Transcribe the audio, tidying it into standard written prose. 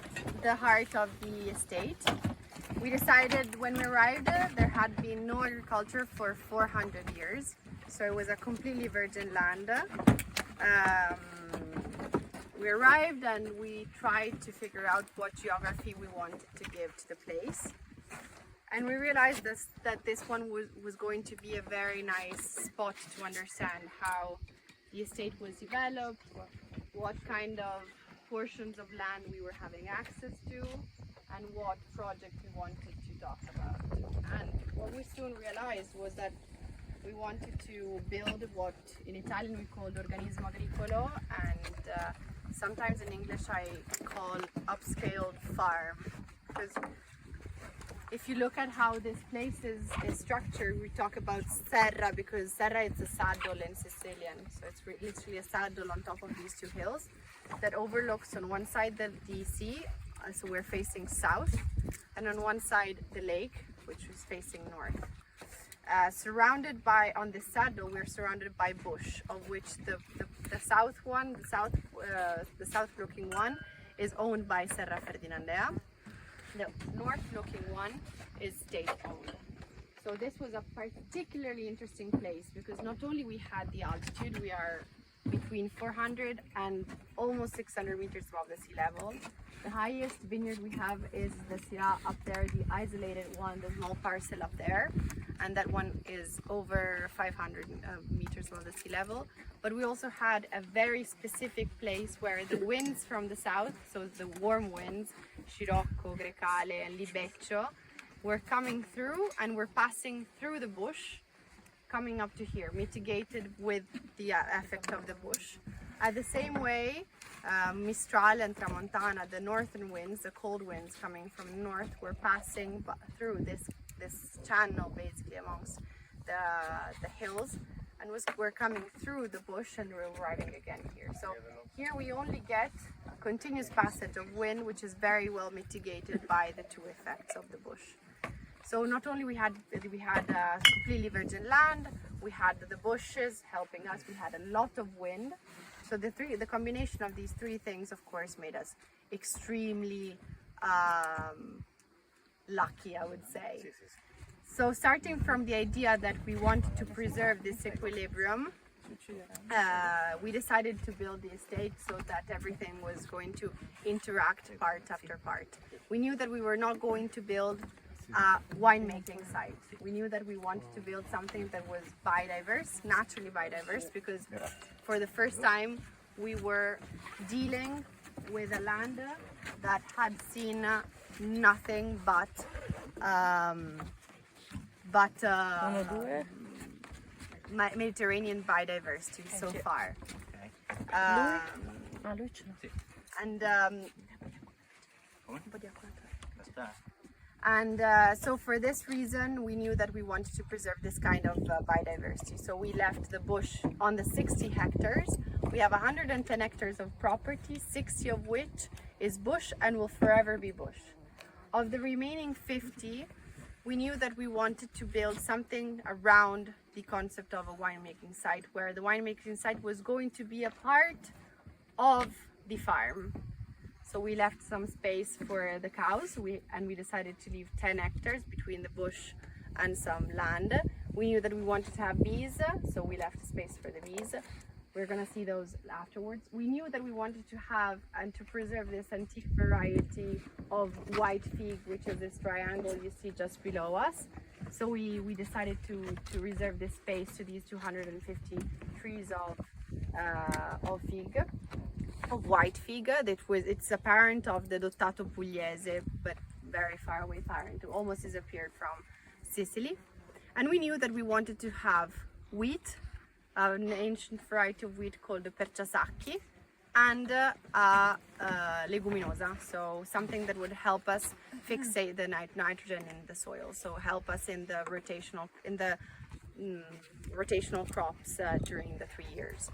left the heart of the estate. We decided when we arrived there had been no agriculture for 400 years, so it was a completely virgin land. We arrived and we tried to figure out what geography we wanted to give to the place, and we realized that this one was going to be a very nice spot to understand how the estate was developed, what kind of portions of land we were having access to, and what project we wanted to talk about. And what we soon realized was that we wanted to build what in Italian we called organismo agricolo, and sometimes in English I call upscaled farm. Because if you look at how this place is structured, we talk about serra because serra is a saddle in Sicilian, so it's literally a saddle on top of these two hills that overlooks on one side the sea, so we're facing south, and on one side the lake, which is facing north. Surrounded by, on this saddle, we're surrounded by bush, of which the south one, the south-looking one, is owned by Serra Ferdinandea. The north-looking one is state-owned. So this was a particularly interesting place because not only we had the altitude, we are between 400 and almost 600 meters above the sea level. The highest vineyard we have is the Syrah up there, the isolated one, the small parcel up there, and that one is over 500 meters above the sea level. But we also had a very specific place where the winds from the south, so the warm winds, Scirocco, Grecale and Libeccio, were coming through and were passing through the bush, coming up to here, mitigated with the effect of the bush. At the same way, Mistral and Tramontana, the northern winds, the cold winds coming from the north, were passing through this channel basically amongst the hills, and were coming through the bush and we're arriving again here. So here we only get a continuous passage of wind, which is very well mitigated by the two effects of the bush. So not only we had completely virgin land, we had the bushes helping us, we had a lot of wind. So the combination of these three things, of course, made us extremely lucky, I would say. So starting from the idea that we wanted to preserve this equilibrium, we decided to build the estate so that everything was going to interact part after part. We knew that we were not going to build a winemaking site. We knew that we wanted to build something that was biodiverse, naturally biodiverse, because for the first time we were dealing with a land that had seen nothing but Mediterranean biodiversity so far. So for this reason, we knew that we wanted to preserve this kind of biodiversity. So we left the bush on the 60 hectares. We have 110 hectares of property, 60 of which is bush and will forever be bush. Of the remaining 50, we knew that we wanted to build something around the concept of a winemaking site, where the winemaking site was going to be a part of the farm. So we left some space for the cows, and we decided to leave 10 hectares between the bush and some land. We knew that we wanted to have bees, so we left space for the bees. We're gonna see those afterwards. We knew that we wanted to have and to preserve this antique variety of white fig, which is this triangle you see just below us. So we decided to reserve this space to these 250 trees of fig. Of white fig. It's a parent of the Dottato Pugliese, but very far away parent, who almost disappeared from Sicily. And we knew that we wanted to have wheat, an ancient variety of wheat called the Perciasacchi, and a leguminosa, so something that would help us fixate the nitrogen in the soil, so help us in the rotational crops during the 3 years.